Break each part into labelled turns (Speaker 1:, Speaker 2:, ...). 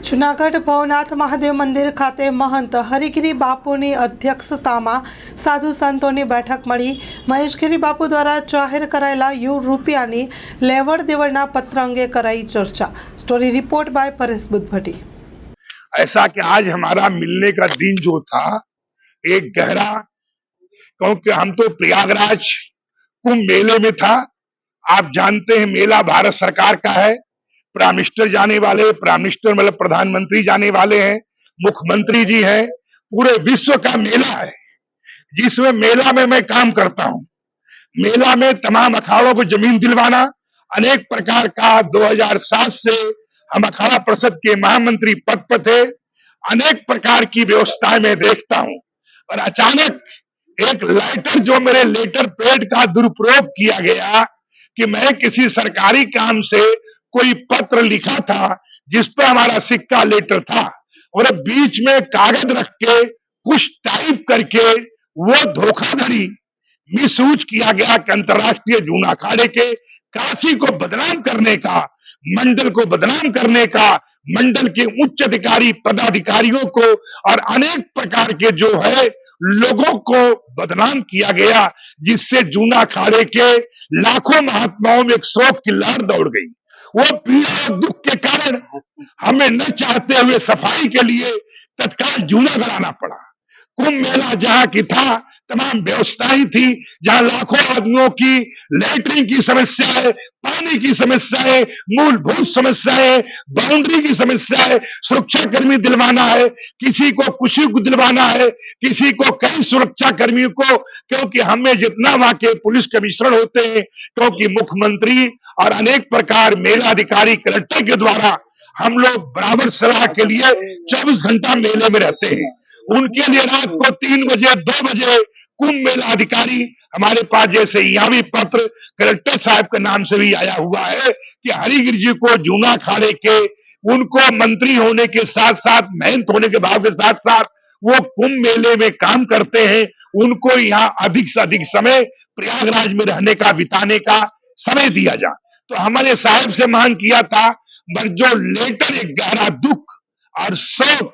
Speaker 1: જૂનાગઢ ભવનાથ મહાદેવ મંદિર ખાતે મહંત હરિગીરી બાપુની અધ્યક્ષતામાં સાધુ સંતોની બેઠક મળી। મહેશગીરી બાપુ દ્વારા જાહેર કરાયેલા રૂપિયાની લેવડ દેવડના પત્ર અંગે कराई चर्चा। Story report by Paresh Buddhbhatti.
Speaker 2: ऐसा कि आज हमारा मिलने का दिन जो था एक गहरा, क्योंकि हम तो प्रयागराज कुंभ मेले में था। आप जानते हैं मेला भारत सरकार का है। प्राइम मिनिस्टर जाने वाले, प्राइम मिनिस्टर मतलब प्रधानमंत्री जाने वाले हैं, मुख्यमंत्री जी हैं, पूरे विश्व का मेला है जिसमें मेला में मैं काम करता हूं। मेला में तमाम अखाड़ों को जमीन दिलवाना, अनेक प्रकार का 2007 से हम अखाड़ा परिषद के महामंत्री पद पर थे, अनेक प्रकार की व्यवस्थाएं मैं देखता हूं। और अचानक एक लेटर, जो मेरे लेटर पैड का दुरुपयोग किया गया कि मैं किसी सरकारी काम से कोई पत्र लिखा था जिस पर हमारा सिक्का लेटर था, और बीच में कागज रख के कुछ टाइप करके वो धोखाधड़ी मिसयूज किया गया कि अंतर्राष्ट्रीय जूना अखाड़े के काशी को बदनाम करने का, मंडल को बदनाम करने का, मंडल के उच्च अधिकारी पदाधिकारियों को और अनेक प्रकार के जो है लोगों को बदनाम किया गया, जिससे जूना अखाड़े के लाखों महात्माओं में एक शोक की लहर दौड़ गई। वो पीड़ा और दुख के कारण हमें न चाहते हुए सफाई के लिए तत्काल जूना कराना पड़ा। कुंभ मेला जहां की था, तमाम व्यवस्थाएं थी, जहां लाखों आदमियों की लैट्रिन की समस्या है, पानी की समस्या है, मूलभूत समस्या है, बाउंड्री की समस्या है, सुरक्षा कर्मी दिलवाना है, किसी को कुछ दिलवाना है, किसी को कई सुरक्षा कर्मियों को, क्योंकि हमें जितना वहां के पुलिस कमिश्नर होते हैं, क्योंकि मुख्यमंत्री और अनेक प्रकार मेला अधिकारी कलेक्टर के द्वारा हम लोग बराबर सलाह के लिए 24 घंटा मेले में रहते हैं। उनके लिए रात को 3 बजे 2 बजे कुंभ मेला अधिकारी हमारे पास, जैसे यहाँ भी पत्र कलेक्टर साहब के नाम से भी आया हुआ है कि हरिगिरी जी को जूना अखाड़े के, उनको मंत्री होने के साथ साथ, महंत होने के भाव के साथ साथ वो कुंभ मेले में काम करते हैं, उनको यहाँ अधिक से अधिक समय प्रयागराज में रहने का, बिताने का समय दिया जाए। तो हमारे साहब से मांग किया था, पर जो लेटर एक गहरा दुख और शोक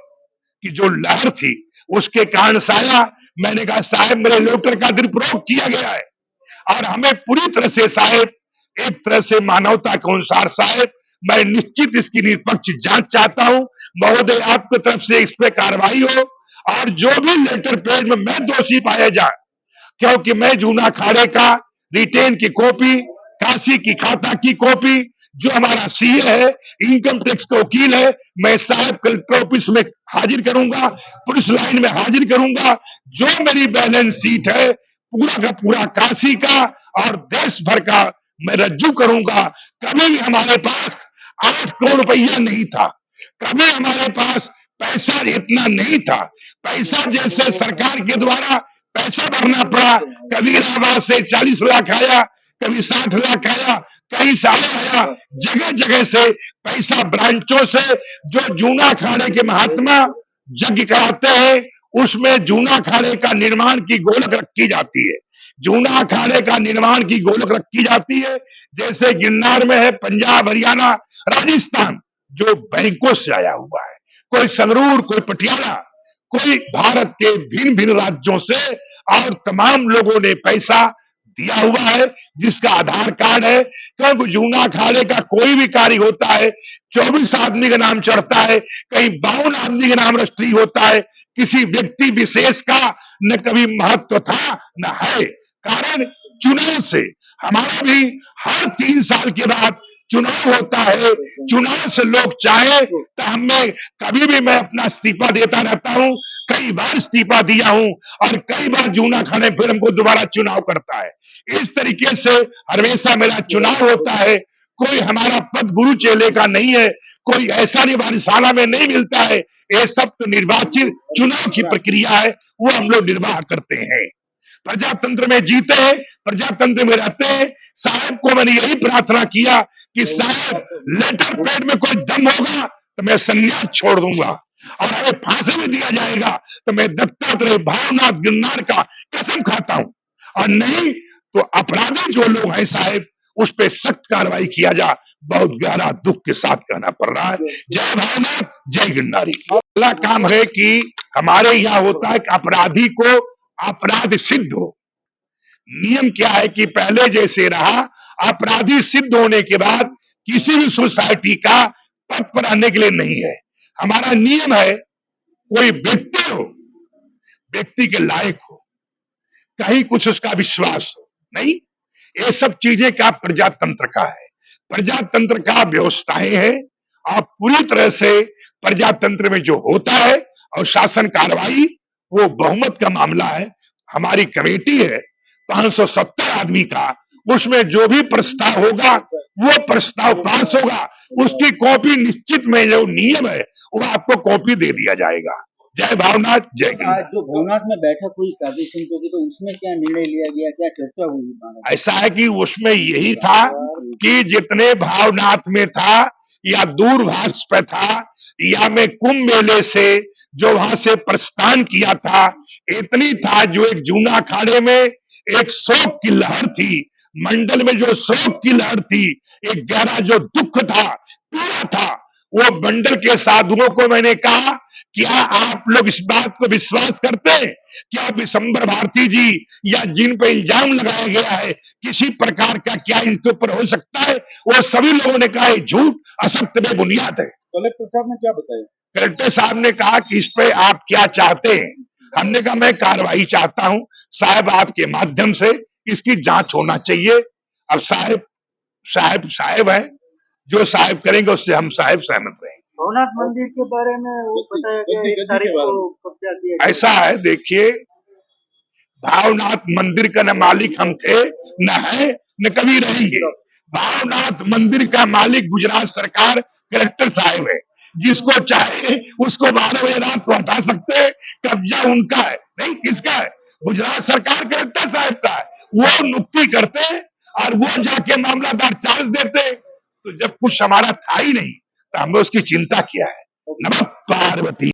Speaker 2: की जो लहर थी उसके कारण साया, मैंने कहा साहब मेरे लेटर का दुरुपयोग किया गया है और हमें पूरी तरह से साहब, एक तरह से मानवता के अनुसार साहब, मैं निश्चित इसकी निष्पक्ष जांच चाहता हूं। महोदय आपकी तरफ से इस पे कार्रवाई हो और जो भी लेटर पैड में मैं दोषी पाया जाए, क्योंकि मैं जूना अखाड़े का रिटेन की कॉपी, काशी की खाता की कॉपी, जो हमारा सीए है, इनकम टैक्स का वकील है, मैं साहब कलेक्टर ऑफिस में हाजिर करूंगा, पुलिस लाइन में हाजिर करूंगा। जो मेरी बैलेंस शीट है पूरा का पूरा काशी का और देश भर का मैं रज्जू करूंगा। कभी भी हमारे पास 8 करोड़ रुपया नहीं था, कभी हमारे पास पैसा इतना नहीं था। पैसा जैसे सरकार के द्वारा पैसा भरना पड़ा, कभी इलाहाबाद से 40 लाख आया, कभी 60 लाख आया, कई साल आया, जगह जगह से पैसा ब्रांचों से, जो जूना अखाड़े के महात्मा यज्ञ कराते हैं उसमें जूना अखाड़े का निर्माण की गोलक रखी जाती है, जूना अखाड़े का निर्माण की गोलक रखी जाती है। जैसे गिरनार में है, पंजाब, हरियाणा, राजस्थान, जो बैंकों से आया हुआ है, कोई संगरूर, कोई पटियाला, कोई भारत के भिन्न भिन्न राज्यों से, और तमाम लोगों ने पैसा दिया हुआ है, जिसका आधार कार्ड है। क्योंकि जूना अखाड़े का कोई भी कार्य होता है 24 आदमी का नाम चढ़ता है, कहीं 52 आदमी का नाम रजिस्ट्री होता है। किसी व्यक्ति विशेष का न कभी महत्व था न है। कारण चुनाव से हमारा भी हर 3 साल के बाद चुनाव होता है, चुनाव से लोग चाहे तो हमें, कभी भी मैं अपना इस्तीफा देता रहता हूं, कई बार इस्तीफा दिया हूं और कई बार जूना अखाड़े फिर हमको दोबारा चुनाव करता है। इस तरीके से हमेशा मेरा चुनाव होता है। कोई हमारा पद गुरु चेले का नहीं है, कोई ऐसा निवारशाला में नहीं मिलता है। ये सब तो निर्वाचित चुनाव की प्रक्रिया है, वो हम लोग निर्वाह करते हैं। प्रजातंत्र में जीते हैं, प्रजातंत्र में रहते हैं। साहब को मैंने यही प्रार्थना किया कि साहब लेटर पैड में कोई दम होगा तो मैं संन्यास छोड़ दूंगा, और हमें फांसी में दिया जाएगा तो मैं दत्तात्रेय भावनाथ गिरनार का कसम खाता हूं, और नहीं तो अपराधी जो लोग हैं साहब उस पर सख्त कार्रवाई किया जा। बहुत गहरा दुख के साथ कहना पड़ रहा है। जय भवनाथ, जय गिरनारी। पहला काम है कि हमारे यहाँ होता है कि अपराधी को अपराध सिद्ध हो। नियम क्या है कि पहले जैसे रहा, अपराधी सिद्ध होने के बाद किसी भी सोसाइटी का पद पर आने के लिए नहीं है। हमारा नियम है कोई व्यक्ति हो, व्यक्ति के लायक हो, कहीं कुछ उसका विश्वास हो, नहीं, ये सब चीजें का प्रजातंत्र का है। प्रजातंत्र का व्यवस्थाएं है और पूरी तरह से प्रजातंत्र में जो होता है और शासन कार्रवाई वो बहुमत का मामला है। हमारी कमेटी है 570 आदमी का, उसमें जो भी प्रस्ताव होगा वो प्रस्ताव पास होगा, उसकी कॉपी निश्चित में जो नियम है वो आपको कॉपी दे दिया जाएगा। जय भावनाथ, जय
Speaker 3: आज
Speaker 2: गिरनारी।
Speaker 3: जो भवनाथ में बैठक हुई साधु संतों की, तो उसमें क्या निर्णय लिया गया, क्या चर्चा हुई महाराज?
Speaker 2: ऐसा है कि उसमें यही था कि जितने भावनाथ में था या दूरभाष पे था या मैं कुंभ मेले से जो वहां से प्रस्थान किया था, इतनी था जो एक जूना अखाड़े में एक शोक की लहर थी, मंडल में जो शोक की लहर थी, एक गहरा जो दुख था, पीड़ा था, वो मंडल के साधुओं को मैंने कहा क्या आप लोग इस बात को विश्वास करते हैं क्या विशंबर भारती जी या जिन पर इल्जाम लगाया गया है किसी प्रकार का क्या इसके ऊपर हो सकता है? वो सभी लोगों ने कहा झूठ, असत्य में बुनियाद है।
Speaker 3: कलेक्टर साहब ने क्या बताया?
Speaker 2: कलेक्टर साहब ने कहा कि इस पे आप क्या चाहते हैं? हमने कहा मैं कार्रवाई चाहता हूं साहब, आपके माध्यम से इसकी जांच होना चाहिए। अब साहब है, जो साहब करेंगे उससे हम साहब सहमत रहेंगे।
Speaker 3: भवनाथ मंदिर के बारे में वो बताया गया 1 तारीख को कब्जा किया गया।
Speaker 2: ऐसा है, देखिए भावनाथ मंदिर का न मालिक हम थे, न है, न कभी रहेंगे। भावनाथ मंदिर का मालिक गुजरात सरकार कलेक्टर साहब है, जिसको चाहे उसको 12 बजे रात को हटा सकते हैं, कब्जा उनका है, नहीं किसका है? गुजरात सरकार कलेक्टर साहब का है। वो नियुक्ति करते हैं और वो जाके मामला दर्ज चार्ज देते हैं। तो जब कुछ हमारा था ही नहीं तो हमने उसकी चिंता किया है। नमः पार्वती।